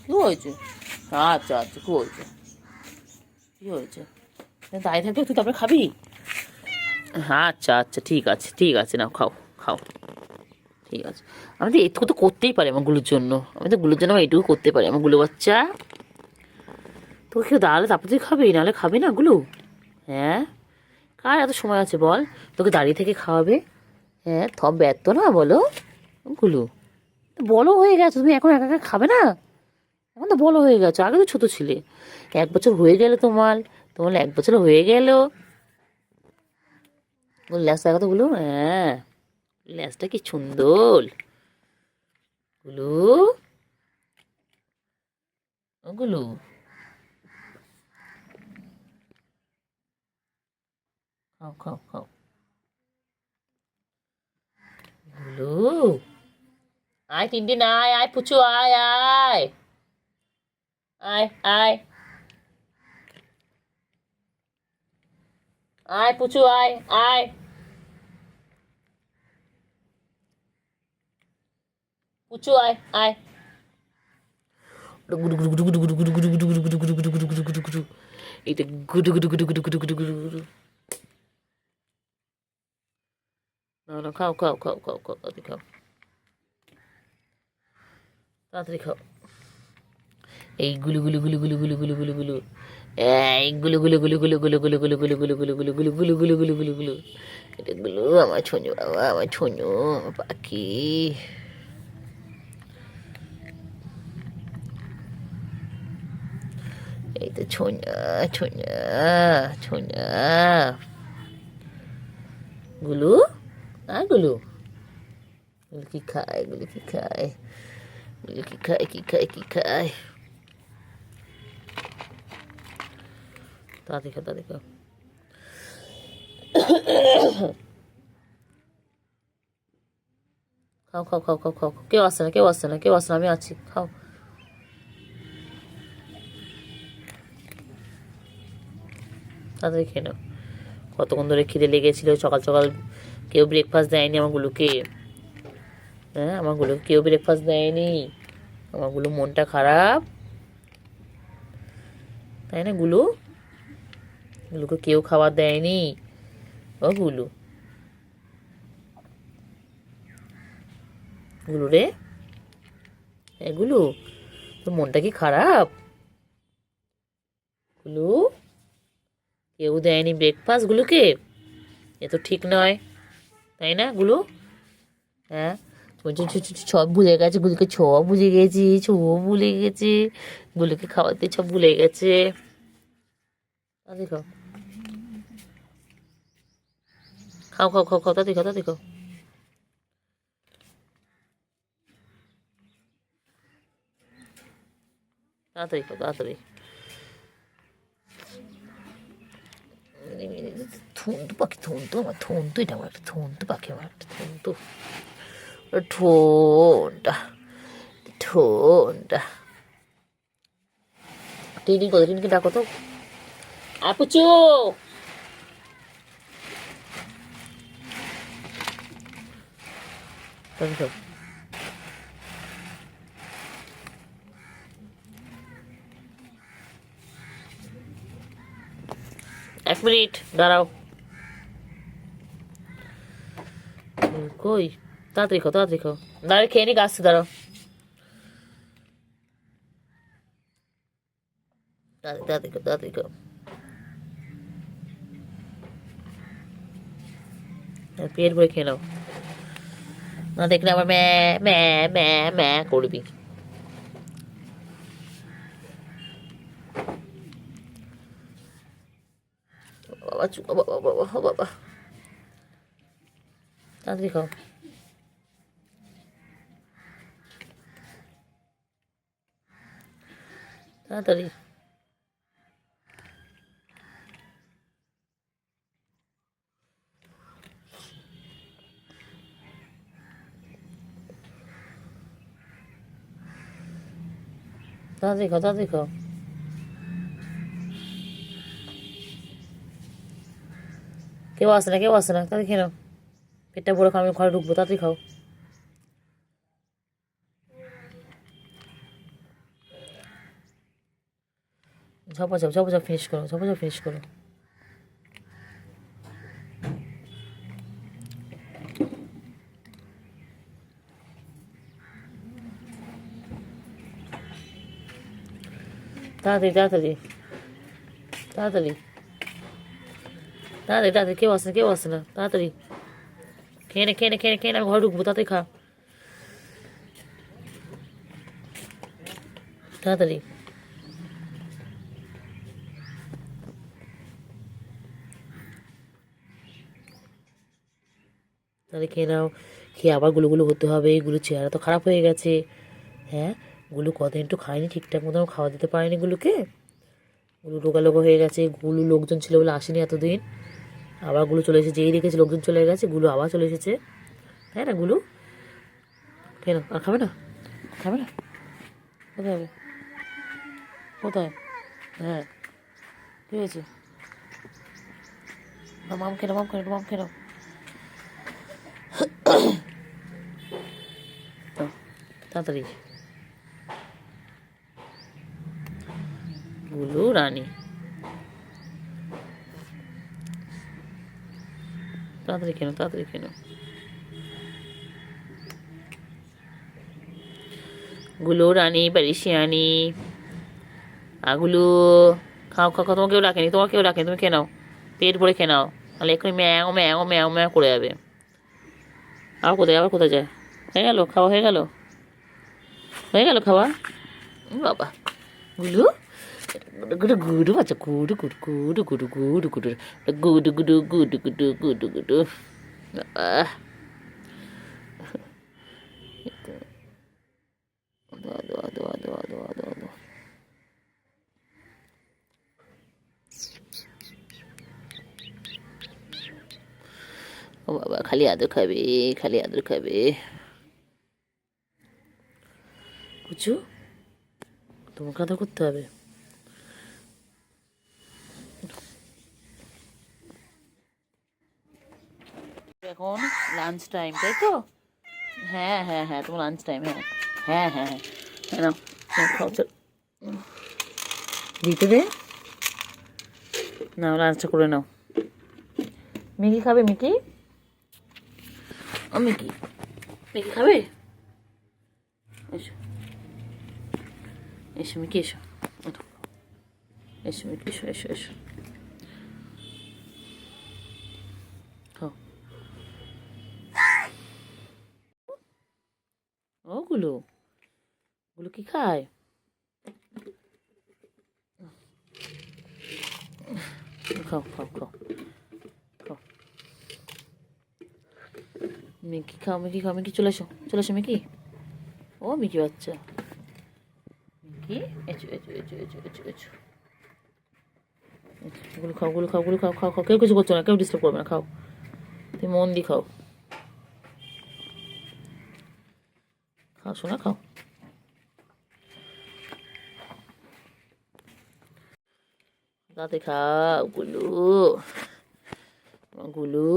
কী হয়েছে? আচ্ছা আচ্ছা, কী হয়েছে? কী হয়েছে? দাঁড়িয়ে থাকবে, তুই তারপরে খাবি? আচ্ছা আচ্ছা, ঠিক আছে ঠিক আছে, নাও খাও খাও। ঠিক আছে, আমি তো এটুকু তো করতেই পারি আমার গুলোর জন্য, আমি তো গুলোর জন্য এটুকু করতে পারি আমার গুলো বাচ্চা। তোকে কেউ দাঁড়ালে তারপর তুই খাবি, নাহলে খাবি না গুলো? হ্যাঁ, কার এত সময় আছে বল তোকে দাঁড়িয়ে থেকে খাওয়াবে? হ্যাঁ, থব ব্যর্থ না বলো গুলো? বড় হয়ে গেছো তুমি, এখন একা একা খাবে না? এখন তো বড় হয়ে গেছো, আগে তো ছোট ছিলে। 1 বছর হয়ে গেল তোমার, তোমার 1 বছর হয়ে গেল। ল্যাস দেখা তো গুলো, হ্যাঁ, ল্যাসটা কি সুন্দর গুলো, ওগুলো। খাও খাও খাও গুলো। আয় তিনটে না, আয় আয় পুচু, আয় আয় আয় আয় আয় পুচু, আয় আয় পুচু, আয় আয়। এটা গুডু গুডু গুডু গুডু গুডু গুডু গুডু গুডু। না না, খাও খাও খাও খাও খাও, তাড়াতাড়ি খাও, তাড়াতাড়ি খাও। এই গুলু গুলু গুলু গুলু গুলু গুলু গুলু গুলু, এই গুলু গুলু গুলু গুলু গুলু গুলু গুলু গুলু গুলু গুলু গুলু গুলু গুলু গুলু গুলু গুলু গুলু। এটা গুলু আমার ছোনু বাবা, আমার ছোনু, আমার পাখি। এই তো ছোনা ছোনা ছোনা গুলু। আর গুলু, গুলু কি খায়, গুলু কি খায়, গুলু কি খায়, কি খায় কি খায়? তা দেখো তা দেখো। খাও খাও খাও খাও খাও, কেউ আসছে না কেউ আসছে না কেউ আসছে না, আমি আছি, খাও। তাড়াতাড়ি খেয়ে নাও, কতক্ষণ ধরে খিদে লেগেছিল, সকাল সকাল কেউ ব্রেকফাস্ট দেয়নি আমারগুলোকে। হ্যাঁ, আমারগুলোকে কেউ ব্রেকফাস্ট দেয়নি, আমারগুলো মনটা খারাপ, তাই না গুলু? গুলোকে কেউ খাবার দেয়নি, ও গুলু, গুলু রে, এগুলো তোর মনটা কি খারাপ গুলু? কেউ দেয়নি ব্রেকফাস্ট গুলোকে, এ তো ঠিক নয়, তাই না গুলু? হ্যাঁ, সব ভুলে গেছে গুলোকে, সব ভুলে গেছি, সব ভুলে গেছে গুলোকে খাওয়াতে, সব ভুলে গেছে। দেখো, খাও খাও খাও খাও, তা দেখো তা দেখো। তাড়াতাড়ি খাও তাড়াতাড়ি। থন্তু পাখি, থন্তু আমার, থন্তু, এটা আমার একটা থন্তু পাখি, আমার একটা থন্তু, ঠোঁটটা, ঠোঁটটা। টিনি কত, টিনকে ডাকো তো, আপুচু। 1 মিনিট দাঁড়াও। কই, তাড়াতাড়ি খাও তাড়াতাড়ি খাও, দাঁড়িয়ে খেয়ে নি, আসছে দাঁড়াও, তাড়াতাড়ি তাড়াতাড়ি খাও তাড়াতাড়ি খাও। পেট ভরে খেয়ে নাও, না দেখলে আবার ম্যা ম্যা ম্যা ম্যা করবি। বাবা বাবা বাবা বাবা বাবা, তাড়াতাড়ি খাও তাড়াতাড়ি, তাড়াতাড়ি খাও তাড়াতাড়ি খাও। কেউ আসে না কেউ আসে না, তাড়াতাড়ি খেয়ে নাও, পেটটা ভরে খাও, আমি ঘরে ঢুকবো, তাড়াতাড়ি খাও। ঝপাঝপ ঝপাঝপ ফিনিশ করো, ঝপাঝপ ফিনিশ করো। তাড়াতাড়ি তাড়াতাড়ি তাড়াতাড়ি তাড়াতাড়ি তাড়াতাড়ি, কেউ আসে না, কেউ আসে না, তাড়াতাড়ি খেয়ে নে, খেয়ে নে, খেয়ে নে, খেয়ে নে, আমি ঘরে ঢুকবো, তাড়াতাড়ি খা, তাড়াতাড়ি। তাহলে খেয়ে নাও, খেয়ে আবার গুলো হতে হবে, এগুলো চেহারা তো খারাপ হয়ে গেছে। হ্যাঁ, গুলো কদিন একটু খায়নি ঠিকঠাক মতো, খাওয়া দিতে পারেনি গুলোকে, গুলো রোগা হয়ে গেছে। গুলো লোকজন ছিল বলে আসেনি এতদিন, আবার গুলো চলে এসেছে, যেই রেখেছে লোকজন চলে গেছে, গুলো আবার চলে এসেছে, তাই না? গুলো কেন আর খাবে না? খাবে না? কোথায় হবে? কোথায়? হ্যাঁ, কী হয়েছে? মাম খেলো, মাম খেলো, মাম খেলো। তাড়াতাড়ি গুলু রানী, তাড়াতাড়ি কেন, তাড়াতাড়ি কেন। গুলু রানী পারিসিয়ানি, আগুলু খাও খাও খাও, তোমাকেও ডাকেনি, তোমাকেও ডাকেনি, তুমি খেয়ে নাও, পেট ভরে খেয়ে নাও, তাহলে এক্ষুনি ম্যাও ম্যাও ম্যাও ম্যাও করে যাবে। আবার কোথায় যায়? হয়ে গেল খাওয়া, হয়ে গেল, হয়ে গেল খাওয়া। বাবা গুলু গুডু গুডু, আচ্ছা গুডু গুডু গুডু গুডু গুডু গুডু গুডু গুডু গুডু গুডু গুডু গুডু। বাবা দোয়া দোয়া দোয়া দোয়া দোয়া দোয়া দোয়া। ও বাবা, খালি আদর খাবে, খালি আদর খাবে। বুঝছো, তোমাকে আদর করতে হবে। এখন লাঞ্চ টাইম, তাই তো? হ্যাঁ হ্যাঁ হ্যাঁ, তোমার লাঞ্চ টাইম, হ্যাঁ হ্যাঁ হ্যাঁ হ্যাঁ হ্যাঁ, নাও খাও, চল দিতে দে, নাও লাঞ্চটা করে নাও। মিকি খাবে? মিকি, ও মিকি, মিকি খাবে? এসো এসো মিকি, এসো এসো মিকি, এসো এসো এসো, খাও। ওগুলো ওগুলো কি খায়? খাও খাও খাও খাও, মিকি খাও, মিকি খাও, মিকি চলে এসো, চলে এসো মিকি, ও মিকি বাচ্চা, মিকি এসো এসো এসো এসো এসো এসো, গুলো খাও, গুলো খাও, গুলো খাও, খাও খাও, কেউ কিছু করছো না, কেউ ডিস্টার্ব করবে না, খাও, তুমি মন দিয়ে খাও, খাও শোনা, খাও। তাতে খাও গুলু, গুলু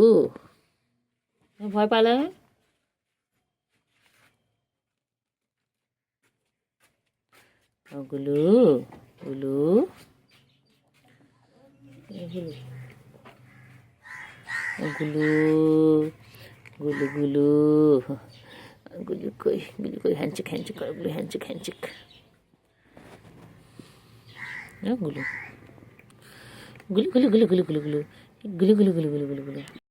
ভয় পালে, গুলু গুলু গুলু গুলু গুলু গুলু গুলু কই, গুলু কই, হ্যান্ডশেক হ্যান্ডশেক করো, গুলু হ্যান্ডশেক হ্যান্ডশেক, গুলু গুলু গুলু গুলু গুলু গুলু গুলু গুলু গুলু গুলু গুলু গুলু গুলু।